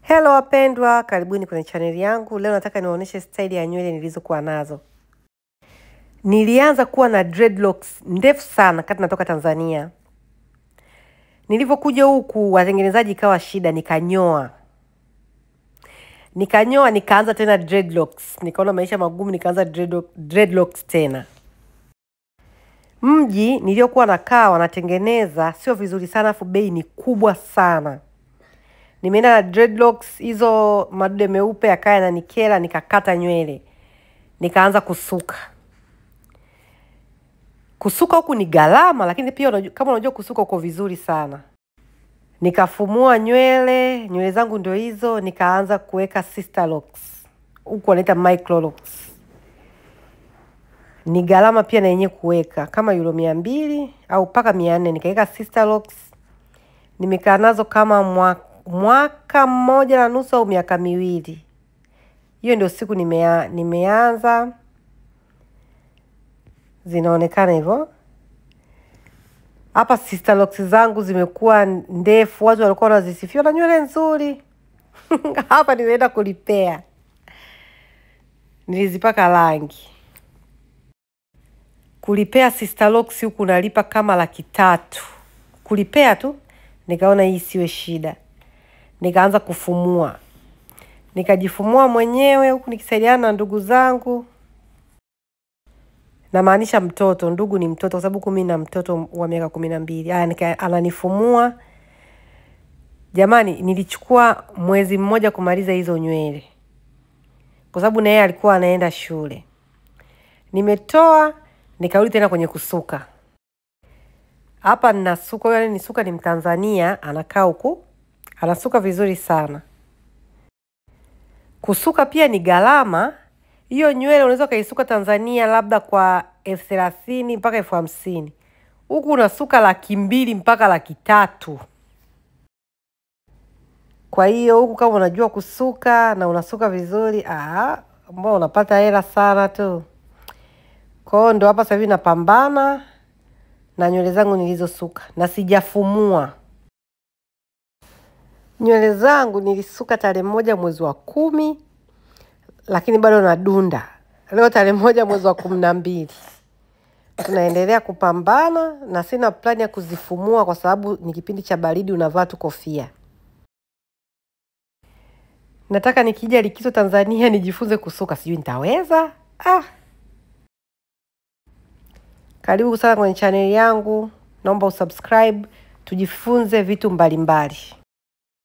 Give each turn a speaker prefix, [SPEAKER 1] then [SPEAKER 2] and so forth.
[SPEAKER 1] Hello wapendwa, karibuni kwenye channel yangu. Leo nataka niwaoneshe style ya nywele nilizokuwa nazo. Nilianza kuwa na dreadlocks ndefu sana kati natoka Tanzania. Nilivyokuja huku watengenezaji ikawa shida, nikanyoa, nikaanza tena dreadlocks. Nikaona maisha magumu, nikaanza dreadlocks tena. Mji niliokuwa nakaa wanatengeneza sio vizuri sana, afu bei ni kubwa sana. Nimeenda na dreadlocks hizo, madude meupe yakaya na nikera, nikakata nywele. Nikaanza kusuka. Kusuka huku ni gharama, lakini pia kama unajua kusuka uko vizuri sana. Nikafumua nywele zangu ndio hizo, nikaanza kuweka sister locks. Huku wanaita micro locks. Ni gharama pia na yenyewe kuweka, kama euro 200 au paka 400. Nikaweka sister locks. Nimekaa nazo kama mwaka mmoja na nusu au miaka miwili. Hiyo ndio siku nimeanza. Zinaonekana hivyo. Hapa sister locks zangu zimekuwa ndefu, watu walikuwa wanazisifia na nywele nzuri. Hapa nimeenda kulipea. Nilizipaka rangi. Kulipea sister locks huku nalipa kama 300,000. Kulipea tu, nikaona hii siwe shida. Nikaanza kufumua. Nikajifumua mwenyewe huku nikisaidiana na ndugu zangu. Namaanisha mtoto, ndugu ni mtoto kwa sababu mimi na mtoto wa miaka 12. Ananifumua. Jamani, nilichukua mwezi mmoja kumaliza hizo nywele. Kwa sababu na yeye alikuwa anaenda shule. Nimetoa, nikarudi tena kwenye kusuka. Hapa ninasuka, yule nisuka ni Mtanzania, anakaa huku. Anasuka vizuri sana. Kusuka pia ni gharama. Hiyo nywele unaweza kaisuka Tanzania labda kwa 30,000 mpaka 50,000. Huku unasuka 200,000 mpaka 300,000. Kwa hiyo huku kama unajua kusuka na unasuka vizuri, mbona unapata hela sana tu. Kwa hiyo ndo hapa sasa hivi napambana na nywele zangu nilizosuka na sijafumua. Nywele zangu nilisuka tarehe 1 mwezi wa 10, lakini bado nadunda. Leo tarehe 1 mwezi wa 12. Tunaendelea kupambana na sina plani ya kuzifumua kwa sababu ni kipindi cha baridi, unavaa tu kofia. Nataka nikija likizo Tanzania nijifunze kusuka, sijui nitaweza. Karibu sana kwenye channel yangu. Naomba usubscribe, tujifunze vitu mbalimbali.